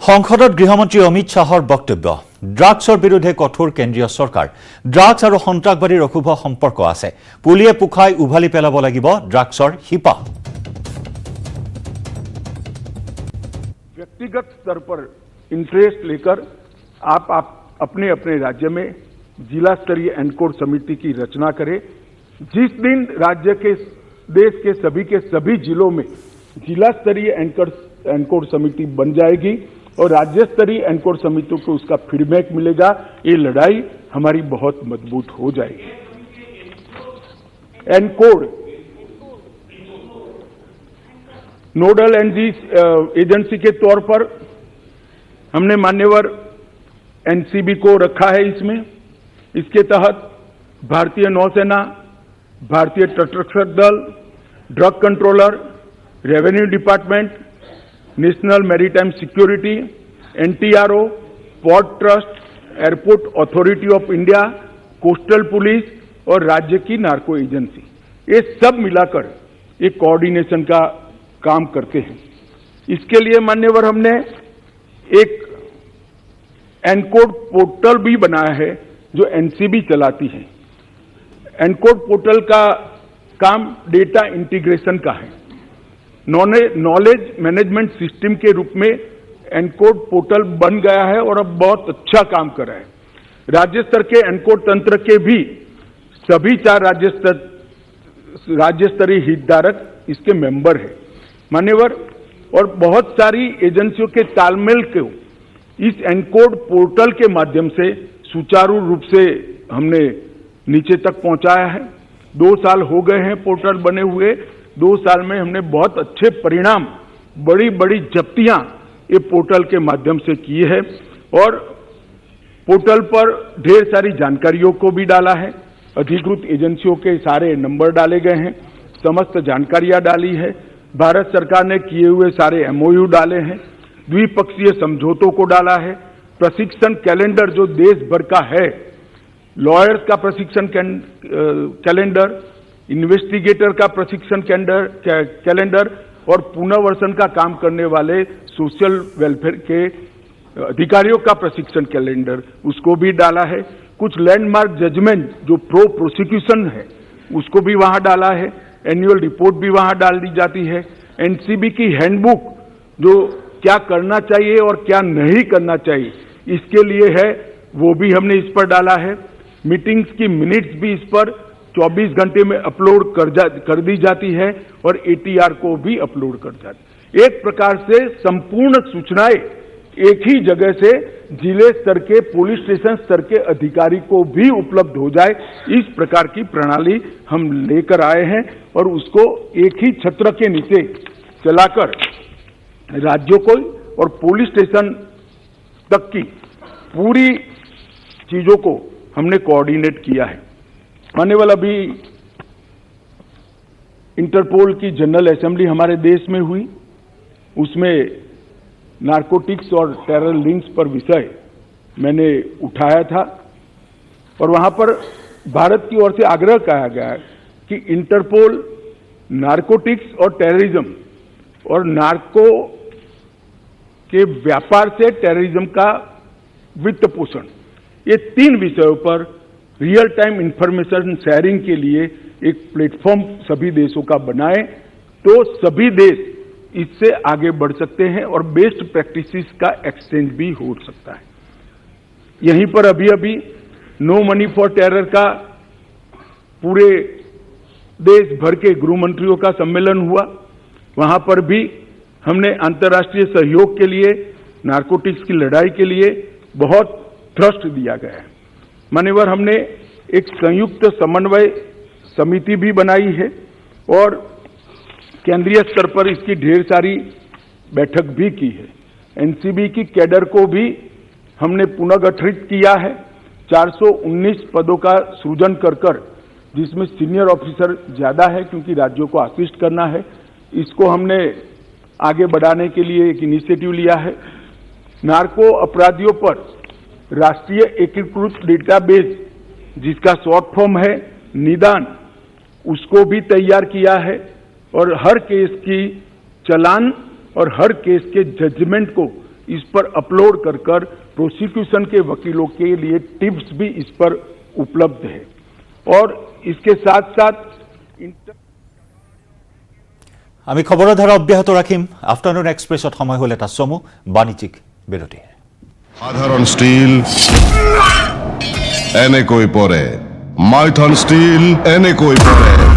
সংসদত গৃহমন্ত্ৰী অমিত শাহৰ বক্তব্য ড্ৰাগছৰ বিৰুদ্ধে কঠোৰ কেন্দ্ৰীয় চৰকাৰ ড্ৰাগছ আৰু সন্ত্ৰাসবাদীৰ অশুভ সম্পৰ্ক আছে পুলিয়ে পুখাই উভালি পেলাব লাগিব ড্ৰাগছৰ শিপা व्यक्तिगत स्तर पर इंटरेस्ट लेकर आप अपने अपने राज्य में जिला स्तरीय एनकोड समिति की रचना करें। जिस दिन राज्य के देश के सभी जिलों में जिला स्तरीय एनकोड समिति बन जाएगी और राज्य स्तरीय एनकोड समितियों को उसका फीडबैक मिलेगा, ये लड़ाई हमारी बहुत मजबूत हो जाएगी। एनकोड नोडल एजेंसी के तौर पर हमने मान्यवर एनसीबी को रखा है। इसके तहत भारतीय नौसेना, भारतीय तटरक्षक दल, drug controller, revenue department, national maritime security, NTRO, port trust, airport authority of India, coastal police और राज्य की नार्को एजेंसी, ये सब मिलाकर एक कोऑर्डिनेशन का काम करते हैं। इसके लिए मान्यवर हमने एक एनकोड पोर्टल भी बनाया है जो एनसीबी चलाती है। एनकोड पोर्टल का काम डेटा इंटीग्रेशन का है। नॉलेज मैनेजमेंट सिस्टम के रूप में एनकोड पोर्टल बन गया है और अब बहुत अच्छा काम कर रहा है। राज्य स्तर के एनकोड तंत्र के भी सभी 4 राज्य स्तरीय हितधारक इसके मेंबर है मान्यवर, और बहुत सारी एजेंसियों के तालमेल को इस एनकोड पोर्टल के माध्यम से सुचारू रूप से हमने नीचे तक पहुंचाया है। 2 साल हो गए हैं पोर्टल बने हुए। 2 साल में हमने बहुत अच्छे परिणाम, बड़ी बड़ी जब्तियां ये पोर्टल के माध्यम से की है और पोर्टल पर ढेर सारी जानकारियों को भी डाला है। अधिकृत एजेंसियों के सारे नंबर डाले गए हैं, समस्त जानकारियां डाली है। भारत सरकार ने किए हुए सारे एमओयू डाले हैं, द्विपक्षीय समझौतों को डाला है। प्रशिक्षण कैलेंडर जो देश भर का है, लॉयर्स का प्रशिक्षण कैलेंडर, इन्वेस्टिगेटर का प्रशिक्षण कैलेंडर और पुनर्वसन का काम करने वाले सोशल वेलफेयर के अधिकारियों का प्रशिक्षण कैलेंडर, उसको भी डाला है। कुछ लैंडमार्क जजमेंट जो प्रो प्रोसिक्यूशन है उसको भी वहां डाला है। एनुअल रिपोर्ट भी वहां डाल दी जाती है। एनसीबी की हैंडबुक जो क्या करना चाहिए और क्या नहीं करना चाहिए इसके लिए है, वो भी हमने इस पर डाला है। मीटिंग्स की मिनट्स भी इस पर 24 घंटे में अपलोड कर दी जाती है और एटीआर को भी अपलोड कर जाती है। एक प्रकार से संपूर्ण सूचनाएं एक ही जगह से जिले स्तर के, पुलिस स्टेशन स्तर के अधिकारी को भी उपलब्ध हो जाए, इस प्रकार की प्रणाली हम लेकर आए हैं और उसको एक ही छत्र के नीचे चलाकर राज्यों को और पुलिस स्टेशन तक की पूरी चीजों को हमने कोऑर्डिनेट किया है। मान्यवर अभी इंटरपोल की जनरल असेंबली हमारे देश में हुई, उसमें नारकोटिक्स और टेरर लिंक्स पर विषय मैंने उठाया था और वहां पर भारत की ओर से आग्रह किया गया कि इंटरपोल नारकोटिक्स और टेररिज्म और नार्को के व्यापार से टेररिज्म का वित्त पोषण, ये 3 विषयों पर रियल टाइम इंफॉर्मेशन शेयरिंग के लिए एक प्लेटफॉर्म सभी देशों का बनाए तो सभी देश इससे आगे बढ़ सकते हैं और बेस्ट प्रैक्टिसेस का एक्सचेंज भी हो सकता है। यहीं पर अभी नो मनी फॉर टेरर का पूरे देश भर के गृह मंत्रियों का सम्मेलन हुआ। वहां पर भी हमने अंतर्राष्ट्रीय सहयोग के लिए, नारकोटिक्स की लड़ाई के लिए बहुत थ्रस्ट दिया गया है। मान्यवर हमने एक संयुक्त समन्वय समिति भी बनाई है और केंद्रीय स्तर पर इसकी ढेर सारी बैठक भी की है। एनसीबी की कैडर को भी हमने पुनर्गठित किया है। 419 पदों का सृजन कर जिसमें सीनियर ऑफिसर ज्यादा है क्योंकि राज्यों को असिस्ट करना है, इसको हमने आगे बढ़ाने के लिए एक इनिशिएटिव लिया है। नार्को अपराधियों पर राष्ट्रीय एकीकृत डेटाबेस जिसका शॉर्ट फॉर्म है निदान, उसको भी तैयार किया है और हर केस की चालान और हर केस के जजमेंट को इस पर अपलोड कर प्रोसिक्यूशन के वकीलों के लिए टिप्स भी इस पर उपलब्ध है और इसके साथ साथ আমি খবৰৰ ধাৰা অব্যাহত ৰাখিম। আফটাৰনুন এক্সপ্ৰেছত সময় হ'ল এটা চমু বাণিজ্যিক বিৰতি। সাধারণ স্টিল এনেকৈ পরে, মাইথন স্টিল এনেকৈ পরে।